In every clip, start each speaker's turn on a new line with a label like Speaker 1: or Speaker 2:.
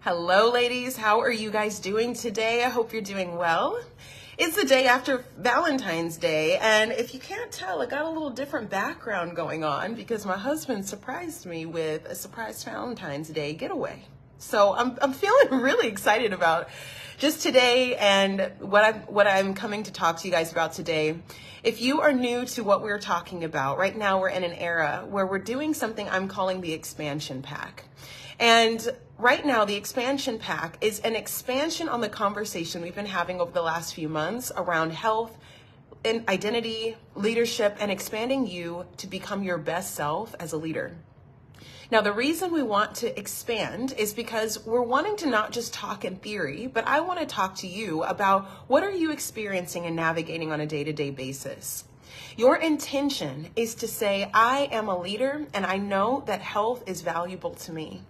Speaker 1: Hello, ladies. How are you guys doing today? I hope you're doing well. It's the day after Valentine's Day, and if you can't tell, I got a little different background going on because my husband surprised me with a surprise Valentine's Day getaway. So I'm feeling really excited about just today and what I'm coming to talk to you guys about today. If you are new to what we're talking about, right now we're in an era where we're doing something I'm calling the expansion pack. And right now, the expansion pack is an expansion on the conversation we've been having over the last few months around health and identity, leadership, and expanding you to become your best self as a leader. Now, the reason we want to expand is because we're wanting to not just talk in theory, but I want to talk to you about what are you experiencing and navigating on a day-to-day basis. Your intention is to say, I am a leader and I know that health is valuable to me.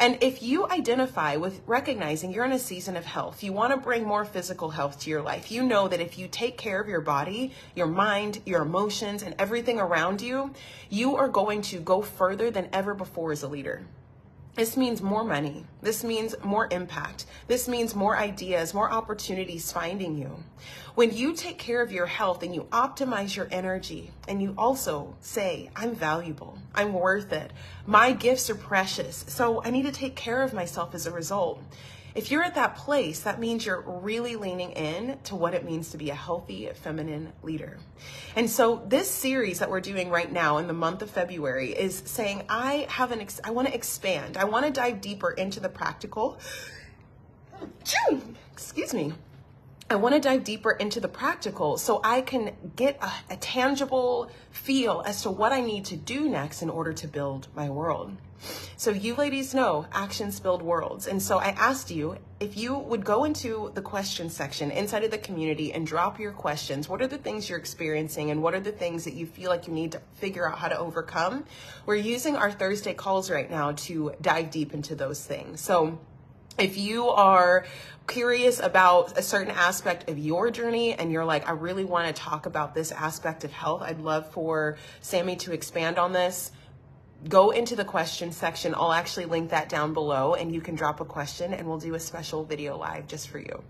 Speaker 1: And if you identify with recognizing you're in a season of health, you want to bring more physical health to your life, you know that if you take care of your body, your mind, your emotions, and everything around you, you are going to go further than ever before as a leader. This means more money. This means more impact. This means more ideas, more opportunities finding you. When you take care of your health and you optimize your energy and you also say, I'm valuable, I'm worth it, my gifts are precious, so I need to take care of myself as a result. If you're at that place, that means you're really leaning in to what it means to be a healthy feminine leader. And so this series that we're doing right now in the month of February is saying, I want to expand. I want to dive deeper into the practical. Excuse me. I want to dive deeper into the practical so I can get a tangible feel as to what I need to do next in order to build my world. So you ladies know actions build worlds. And so I asked you if you would go into the question section inside of the community and drop your questions. What are the things you're experiencing and what are the things that you feel like you need to figure out how to overcome? We're using our Thursday calls right now to dive deep into those things. So if you are curious about a certain aspect of your journey and you're like, I really want to talk about this aspect of health, I'd love for Sammy to expand on this. Go into the question section. I'll actually link that down below and you can drop a question and we'll do a special video live just for you.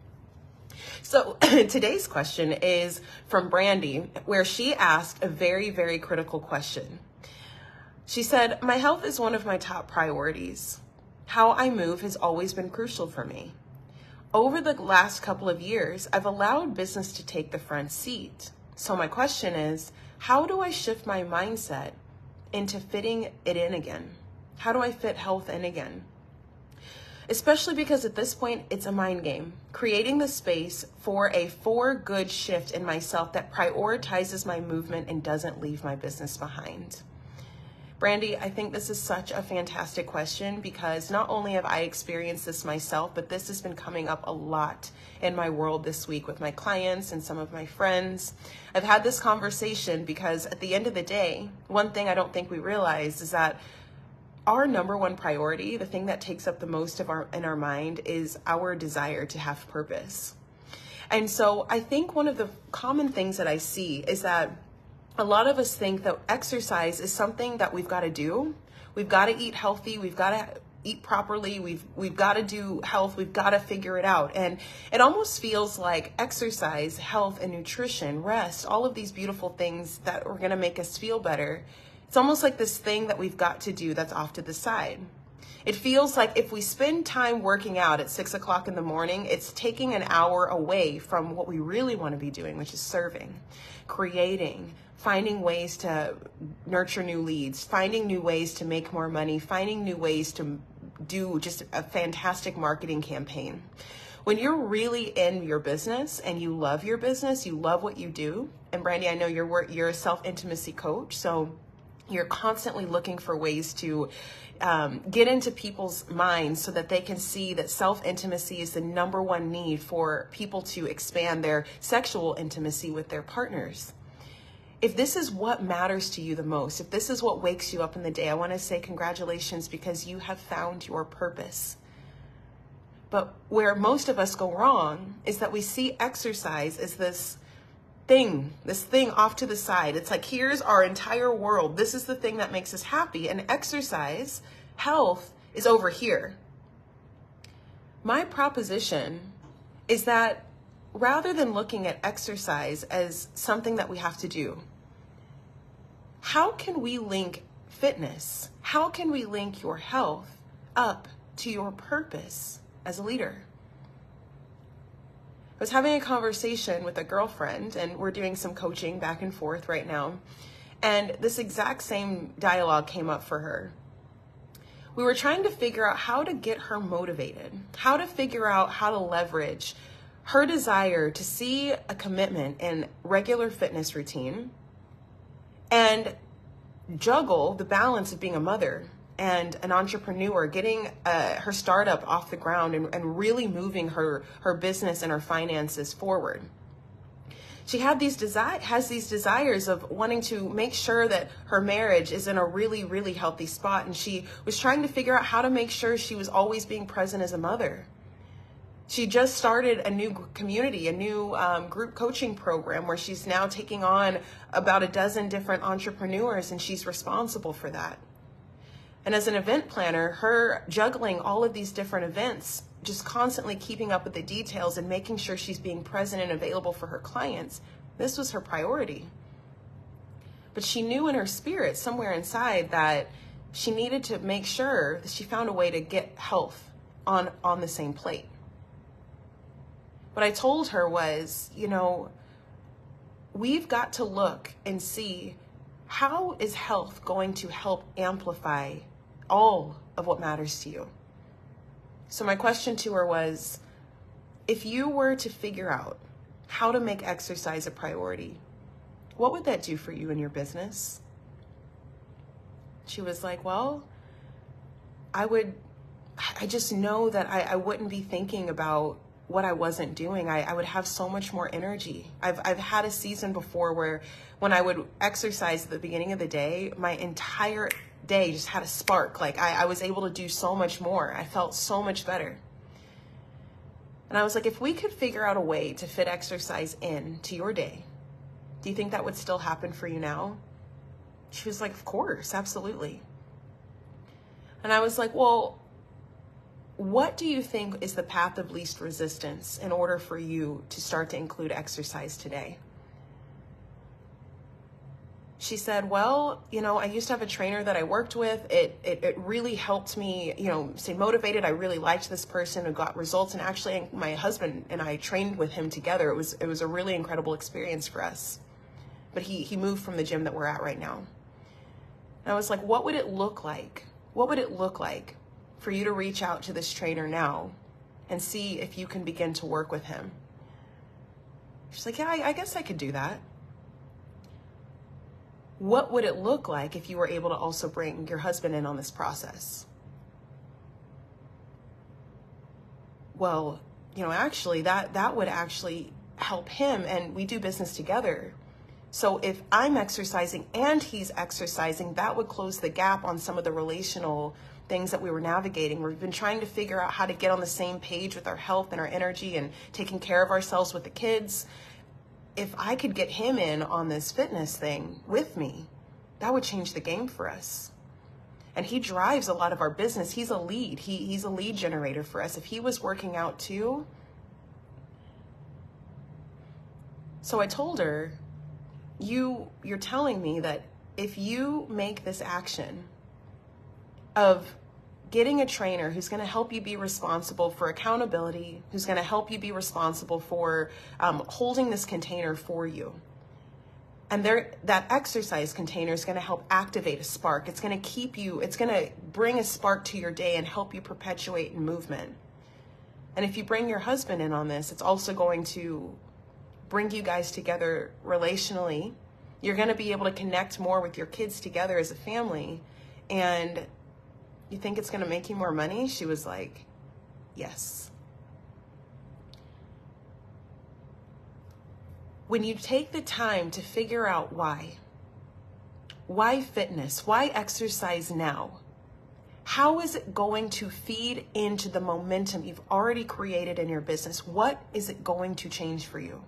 Speaker 1: So today's question is from Brandy, where she asked a very, very critical question. She said, my health is one of my top priorities. How I move has always been crucial for me. Over the last couple of years, I've allowed business to take the front seat. So my question is, how do I shift my mindset into fitting it in again? How do I fit health in again? Especially because at this point, it's a mind game. Creating the space for a for good shift in myself that prioritizes my movement and doesn't leave my business behind. Brandy, I think this is such a fantastic question because not only have I experienced this myself, but this has been coming up a lot in my world this week with my clients and some of my friends. I've had this conversation because at the end of the day, one thing I don't think we realize is that our number one priority, the thing that takes up the most of in our mind, is our desire to have purpose. And so I think one of the common things that I see is that a lot of us think that exercise is something that we've got to do. We've got to eat healthy. We've got to eat properly. We've got to do health. We've got to figure it out. And it almost feels like exercise, health, and nutrition, rest, all of these beautiful things that are going to make us feel better. It's almost like this thing that we've got to do that's off to the side. It feels like if we spend time working out at 6 o'clock in the morning, it's taking an hour away from what we really want to be doing, which is serving, creating, finding ways to nurture new leads, finding new ways to make more money, finding new ways to do just a fantastic marketing campaign. When you're really in your business and you love your business, you love what you do. And Brandy, I know you're a self-intimacy coach, so you're constantly looking for ways to get into people's minds so that they can see that self-intimacy is the number one need for people to expand their sexual intimacy with their partners. If this is what matters to you the most, if this is what wakes you up in the day, I want to say congratulations because you have found your purpose. But where most of us go wrong is that we see exercise as this thing off to the side. It's like, here's our entire world. This is the thing that makes us happy. And exercise, health, is over here. My proposition is that rather than looking at exercise as something that we have to do, how can we link fitness? How can we link your health up to your purpose as a leader? I was having a conversation with a girlfriend, and we're doing some coaching back and forth right now. And this exact same dialogue came up for her. We were trying to figure out how to get her motivated, how to figure out how to leverage her desire to see a commitment in regular fitness routine and juggle the balance of being a mother and an entrepreneur, getting her startup off the ground and really moving her business and her finances forward. She has these desires of wanting to make sure that her marriage is in a really, really healthy spot. And she was trying to figure out how to make sure she was always being present as a mother. She just started a new community, a new group coaching program where she's now taking on about a dozen different entrepreneurs, and she's responsible for that. And as an event planner, her juggling all of these different events, just constantly keeping up with the details and making sure she's being present and available for her clients, this was her priority. But she knew in her spirit, somewhere inside, that she needed to make sure that she found a way to get health on the same plate. What I told her was, we've got to look and see, how is health going to help amplify all of what matters to you? So my question to her was, if you were to figure out how to make exercise a priority, what would that do for you in your business? She was like, well, I just know that I wouldn't be thinking about what I wasn't doing. I would have so much more energy. I've had a season before where when I would exercise at the beginning of the day, my entire day just had a spark. Like I was able to do so much more. I felt so much better. And I was like, if we could figure out a way to fit exercise in to your day, do you think that would still happen for you now? She was like, of course, absolutely. And I was like, well, what do you think is the path of least resistance in order for you to start to include exercise today? She said, well, I used to have a trainer that I worked with. It really helped me, stay motivated. I really liked this person who got results. And actually, my husband and I trained with him together. It was a really incredible experience for us. But he moved from the gym that we're at right now. And I was like, what would it look like? What would it look like for you to reach out to this trainer now and see if you can begin to work with him? She's like, yeah, I guess I could do that. What would it look like if you were able to also bring your husband in on this process? Well, actually that would actually help him, and we do business together. So if I'm exercising and he's exercising, that would close the gap on some of the relational things that we were navigating. We've been trying to figure out how to get on the same page with our health and our energy and taking care of ourselves with the kids. If I could get him in on this fitness thing with me, that would change the game for us. And he drives a lot of our business. He's a lead. He's a lead generator for us. If he was working out too. So I told her, you're telling me that if you make this action of getting a trainer who's going to help you be responsible for accountability, who's going to help you be responsible for holding this container for you, and that exercise container is going to help activate a spark. It's going to bring a spark to your day and help you perpetuate in movement. And if you bring your husband in on this, it's also going to bring you guys together relationally. You're going to be able to connect more with your kids together as a family. And you think it's going to make you more money? She was like, yes. When you take the time to figure out why fitness, why exercise now, how is it going to feed into the momentum you've already created in your business? What is it going to change for you?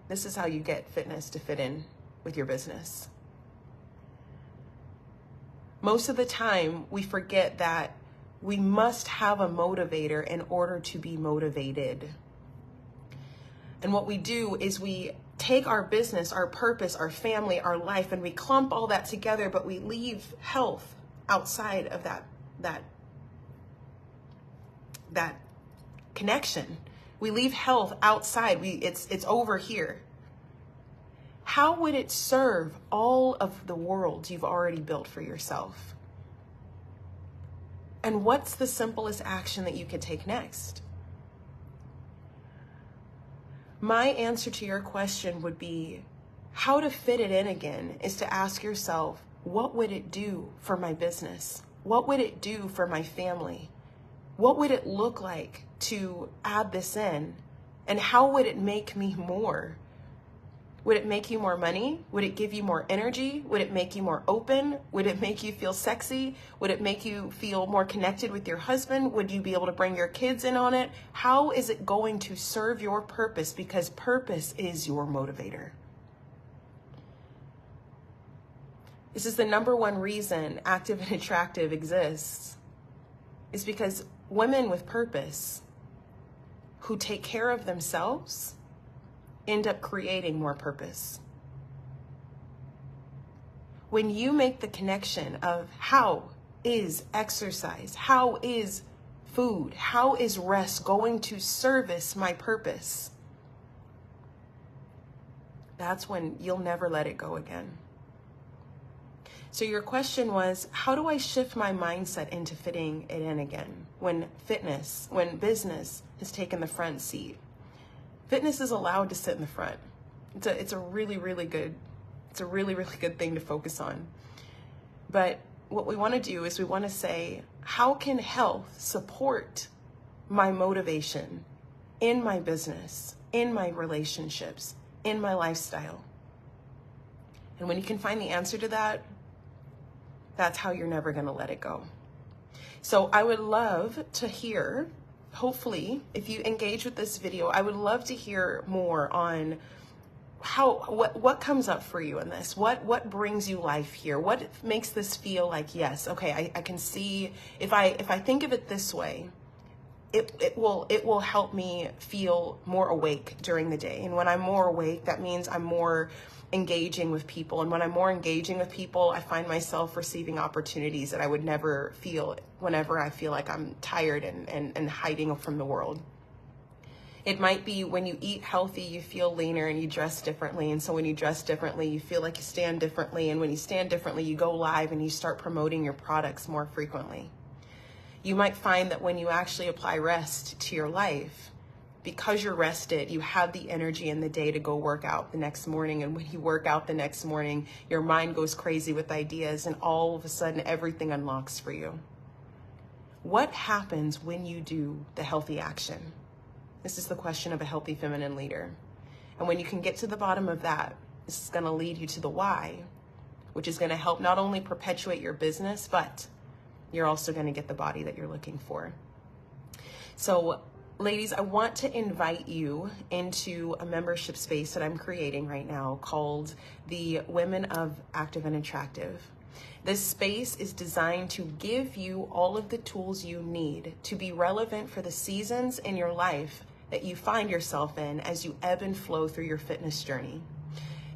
Speaker 1: This is how you get fitness to fit in with your business. Most of the time, we forget that We must have a motivator in order to be motivated. And what we do is we take our business, our purpose, our family, our life, and we clump all that together, but we leave health outside of that connection. We leave health outside. It's over here. How would it serve all of the world you've already built for yourself? And what's the simplest action that you could take next? My answer to your question would be, how to fit it in again is to ask yourself, what would it do for my business? What would it do for my family? What would it look like to add this in? And how would it make me more? Would it make you more money? Would it give you more energy? Would it make you more open? Would it make you feel sexy? Would it make you feel more connected with your husband? Would you be able to bring your kids in on it? How is it going to serve your purpose? Because purpose is your motivator. This is the number one reason Active and Attractive exists, is because women with purpose who take care of themselves end up creating more purpose. When you make the connection of how is exercise, how is food, how is rest going to service my purpose, that's when you'll never let it go again. So your question was, how do I shift my mindset into fitting it in again when business has taken the front seat? Fitness is allowed to sit in the front. It's a really, really good thing to focus on. But what we want to do is we want to say, how can health support my motivation in my business, in my relationships, in my lifestyle? And when you can find the answer to that, that's how you're never going to let it go. So I would love to hear, hopefully, if you engage with this video, I would love to hear more on what comes up for you in this. What brings you life here? What makes this feel like, yes, okay, I can see, if I think of it this way, it will help me feel more awake during the day. And when I'm more awake, that means I'm more engaging with people. And when I'm more engaging with people, I find myself receiving opportunities that I would never feel whenever I feel like I'm tired and hiding from the world. It might be when you eat healthy, you feel leaner and you dress differently. And so when you dress differently, you feel like you stand differently. And when you stand differently, you go live and you start promoting your products more frequently. You might find that when you actually apply rest to your life, because you're rested, you have the energy in the day to go work out the next morning. And when you work out the next morning, your mind goes crazy with ideas and all of a sudden everything unlocks for you. What happens when you do the healthy action? This is the question of a healthy feminine leader. And when you can get to the bottom of that, this is going to lead you to the why, which is going to help not only perpetuate your business, but you're also going to get the body that you're looking for. So ladies, I want to invite you into a membership space that I'm creating right now called the Women of Active and Attractive. This space is designed to give you all of the tools you need to be relevant for the seasons in your life that you find yourself in as you ebb and flow through your fitness journey.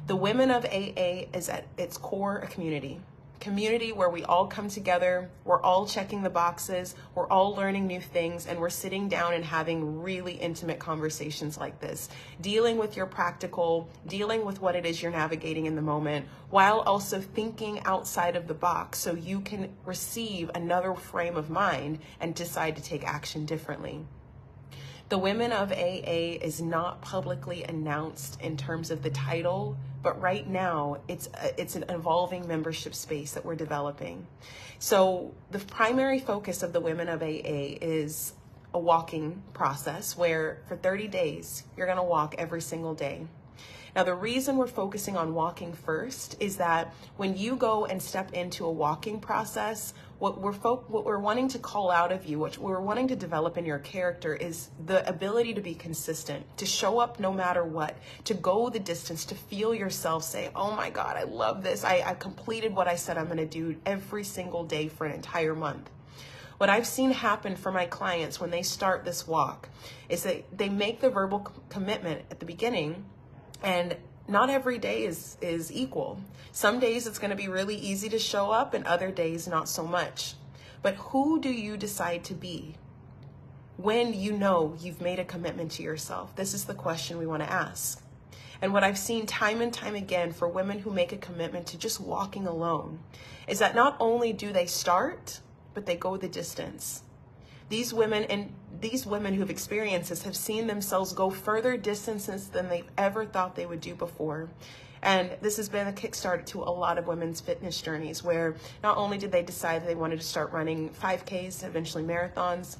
Speaker 1: The Women of AA is at its core a community where we all come together, we're all checking the boxes, we're all learning new things, and we're sitting down and having really intimate conversations like this, dealing with your practical, dealing with what it is you're navigating in the moment, while also thinking outside of the box so you can receive another frame of mind and decide to take action differently. The Women of AA is not publicly announced in terms of the title, but right now it's an evolving membership space that we're developing. So the primary focus of the Women of AA is a walking process where for 30 days, you're gonna walk every single day. Now, the reason we're focusing on walking first is that when you go and step into a walking process, what we're wanting to call out of you, what we're wanting to develop in your character is the ability to be consistent, to show up no matter what, to go the distance, to feel yourself say, oh my God, I love this. I completed what I said I'm gonna do every single day for an entire month. What I've seen happen for my clients when they start this walk is that they make the verbal commitment at the beginning, and not every day is equal. Some days it's going to be really easy to show up, and other days not so much. But who do you decide to be when you know you've made a commitment to yourself? This is the question we want to ask. And what I've seen time and time again for women who make a commitment to just walking alone is that not only do they start, but they go the distance. These women who have experienced this have seen themselves go further distances than they've ever thought they would do before. And this has been a kickstart to a lot of women's fitness journeys, where not only did they decide that they wanted to start running 5Ks, eventually marathons,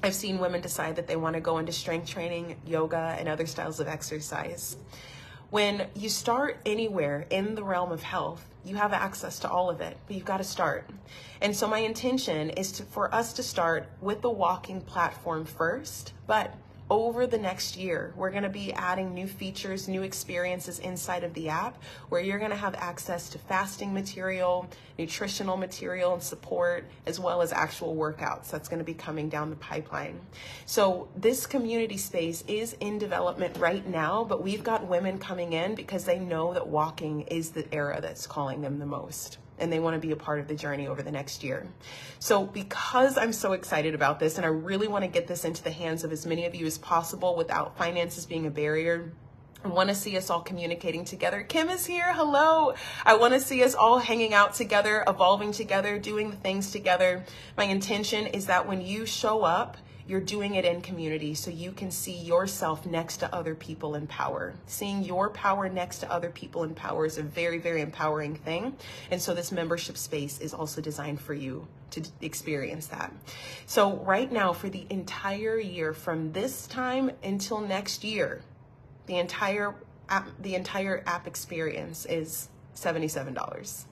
Speaker 1: I've seen women decide that they want to go into strength training, yoga, and other styles of exercise. When you start anywhere in the realm of health, you have access to all of it, but you've got to start. And so my intention is for us to start with the walking platform first, but over the next year, we're going to be adding new features, new experiences inside of the app, where you're going to have access to fasting material, nutritional material and support, as well as actual workouts. That's going to be coming down the pipeline. So this community space is in development right now, but we've got women coming in because they know that walking is the era that's calling them the most, and they want to be a part of the journey over the next year. So because I'm so excited about this, and I really want to get this into the hands of as many of you as possible without finances being a barrier, I want to see us all communicating together. Kim is here. Hello. I want to see us all hanging out together, evolving together, doing the things together. My intention is that when you show up, you're doing it in community, so you can see yourself next to other people in power. Seeing your power next to other people in power is a very, very empowering thing. And so this membership space is also designed for you to experience that. So right now, for the entire year, from this time until next year, the entire app experience is $77.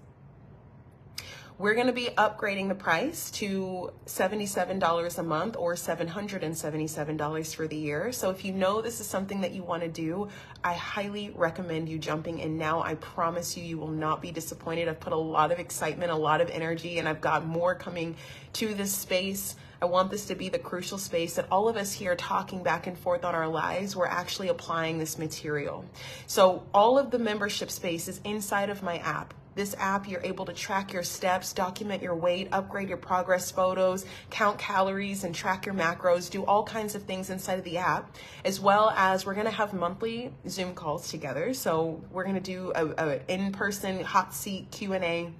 Speaker 1: We're going to be upgrading the price to $77 a month, or $777 for the year. So if you know this is something that you want to do, I highly recommend you jumping in now. I promise you, you will not be disappointed. I've put a lot of excitement, a lot of energy, and I've got more coming to this space. I want this to be the crucial space that all of us here talking back and forth on our lives, we're actually applying this material. So all of the membership space is inside of my app. This app, you're able to track your steps, document your weight, upgrade your progress photos, count calories, and track your macros, do all kinds of things inside of the app, as well as we're going to have monthly Zoom calls together. So we're going to do a in-person hot seat Q&A.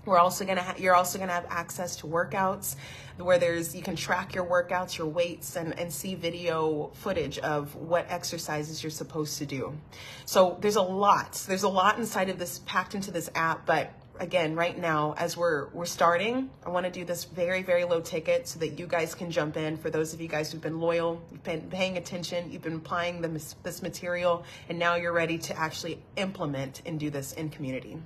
Speaker 1: You're also gonna have access to workouts where you can track your workouts, your weights, and see video footage of what exercises you're supposed to do. So there's a lot inside of this, packed into this app. But again, right now, as we're starting, I want to do this very, very low ticket so that you guys can jump in. For those of you guys who've been loyal, you've been paying attention, you've been applying this material, and now you're ready to actually implement and do this in community.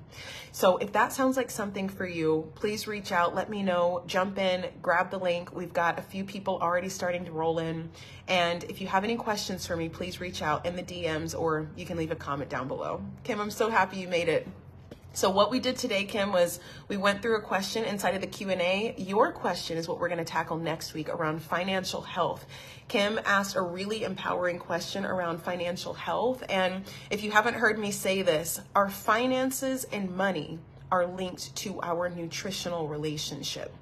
Speaker 1: So if that sounds like something for you, please reach out, let me know, jump in, grab the link. We've got a few people already starting to roll in. And if you have any questions for me, please reach out in the DMs, or you can leave a comment down below. Kim, I'm so happy you made it. So what we did today, Kim, was we went through a question inside of the Q&A. Your question is what we're going to tackle next week around financial health. Kim asked a really empowering question around financial health. And if you haven't heard me say this, our finances and money are linked to our nutritional relationship.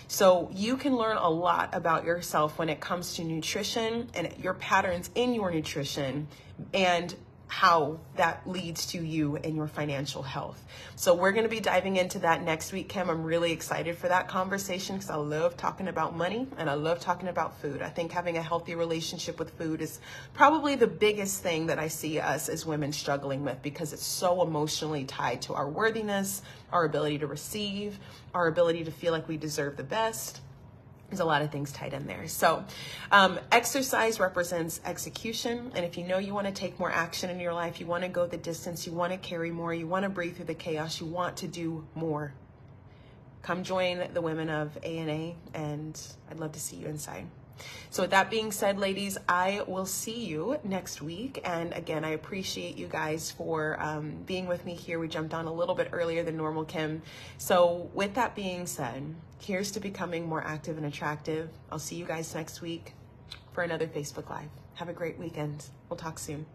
Speaker 1: So you can learn a lot about yourself when it comes to nutrition and your patterns in your nutrition, and how that leads to you and your financial health. So we're going to be diving into that next week, Kim. I'm really excited for that conversation because I love talking about money and I love talking about food. I think having a healthy relationship with food is probably the biggest thing that I see us as women struggling with, because it's so emotionally tied to our worthiness, our ability to receive, our ability to feel like we deserve the best. There's a lot of things tied in there. So exercise represents execution. And if you know you want to take more action in your life, you want to go the distance, you want to carry more, you want to breathe through the chaos, you want to do more, come join the women of ANA, and I'd love to see you inside. So with that being said, ladies, I will see you next week. And again, I appreciate you guys for being with me here. We jumped on a little bit earlier than normal, Kim. So with that being said, here's to becoming more active and attractive. I'll see you guys next week for another Facebook Live. Have a great weekend. We'll talk soon.